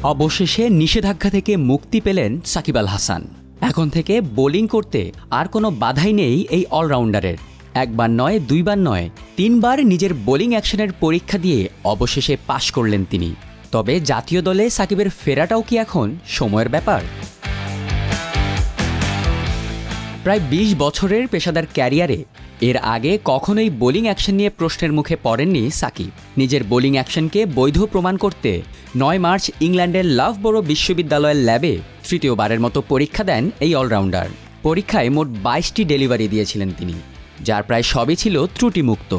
অবশেষে নিষেধাজ্ঞা থেকে মুক্তি পেলেন সাকিব আল হাসান। এখন থেকে বোলিং করতে আর কোনো বাধাই নেই এই অলরাউন্ডারের। একবার নয়, দুইবার নয়, 3 বার নিজের বোলিং অ্যাকশনের পরীক্ষা দিয়ে অবশেষে পাশ করলেন তিনি। তবে জাতীয় দলে সাকিবের ফেরাটাও কি এখন সময়ের ব্যাপার? প্রায় 20 বছরের পেশাদার ক্যারিয়ারে এর আগে কখনোই বোলিং অ্যাকশন নিয়ে প্রশ্নের মুখে পড়েননি সাকিব। নিজের বোলিং অ্যাকশনকে বৈধ প্রমাণ করতে 9 মার্চ ইংল্যান্ডের লাভবরো বিশ্ববিদ্যালয়ের ল্যাবে তৃতীয়বারের মতো পরীক্ষা দেন এই অলরাউন্ডার। পরীক্ষায় মোট 22টি ডেলিভারি দিয়েছিলেন তিনি, যার প্রায় সবই ছিল ত্রুটিমুক্ত।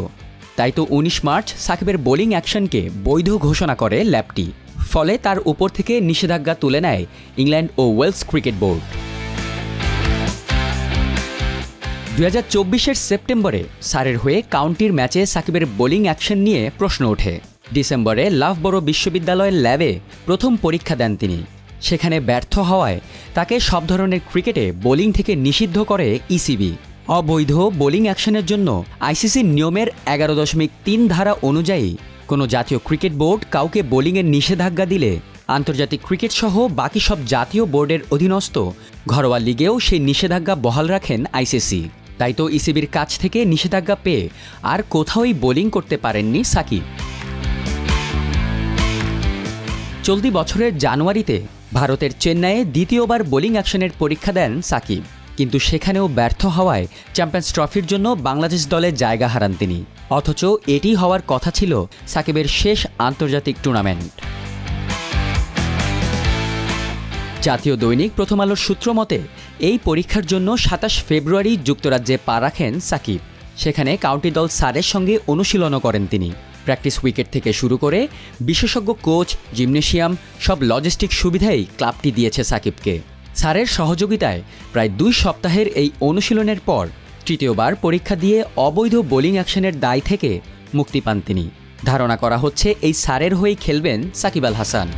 তাই তো 19 মার্চ সাকিবের বোলিং অ্যাকশনকে বৈধ ঘোষণা করে ল্যাবটি। ফলে তার উপর থেকে নিষেধাজ্ঞা তুলে নেয় ইংল্যান্ড ও ওয়েলস ক্রিকেট বোর্ড। 2024-এর সেপ্টেম্বরে সারের হয়ে কাউন্টির ম্যাচে সাকিবের বোলিং অ্যাকশন নিয়ে প্রশ্ন ওঠে। ডিসেম্বরে লাভবরো বিশ্ববিদ্যালয়ের ল্যাবে প্রথম পরীক্ষা দেন তিনি। সেখানে ব্যর্থ হওয়ায় তাকে সব ধরনের ক্রিকেটে বোলিং থেকে নিষিদ্ধ করে ইসিবি। অবৈধ বোলিং অ্যাকশনের জন্য আইসিসির নিয়মের 11.3 ধারা অনুযায়ী কোনো জাতীয় ক্রিকেট বোর্ড কাউকে বোলিংয়ের নিষেধাজ্ঞা দিলে আন্তর্জাতিক ক্রিকেট সহ বাকি সব জাতীয় বোর্ডের অধীনস্থ ঘরোয়া লিগেও সেই নিষেধাজ্ঞা বহাল রাখেন আইসিসি। তাই তো ইসিবির কাছ থেকে নিষেধাজ্ঞা পেয়ে আর কোথাওই বোলিং করতে পারেননি সাকিব। চলতি বছরের জানুয়ারিতে ভারতের চেন্নাইয়ে দ্বিতীয়বার বোলিং অ্যাকশনের পরীক্ষা দেন সাকিব, কিন্তু সেখানেও ব্যর্থ হওয়ায় চ্যাম্পিয়ন্স ট্রফির জন্য বাংলাদেশ দলে জায়গা হারান তিনি। অথচ এটি হওয়ার কথা ছিল সাকিবের শেষ আন্তর্জাতিক টুর্নামেন্ট। জাতীয় দৈনিক প্রথম আলোর সূত্র মতে এই পরীক্ষার জন্য 27 ফেব্রুয়ারি যুক্তরাজ্যে পা রাখেন সাকিব। সেখানে কাউন্টি দল সারের সঙ্গে অনুশীলনও করেন তিনি। প্র্যাকটিস উইকেট থেকে শুরু করে বিশেষজ্ঞ কোচ, জিমনেশিয়াম সব লজিস্টিক সুবিধাই ক্লাবটি দিয়েছে সাকিবকে। সারের সহযোগিতায় প্রায় 2 সপ্তাহের এই অনুশীলনের পর তৃতীয়বার পরীক্ষা দিয়ে অবৈধ বোলিং অ্যাকশনের দায় থেকে মুক্তি পান তিনি। ধারণা করা হচ্ছে এই সারের হয়েই খেলবেন সাকিব আল হাসান।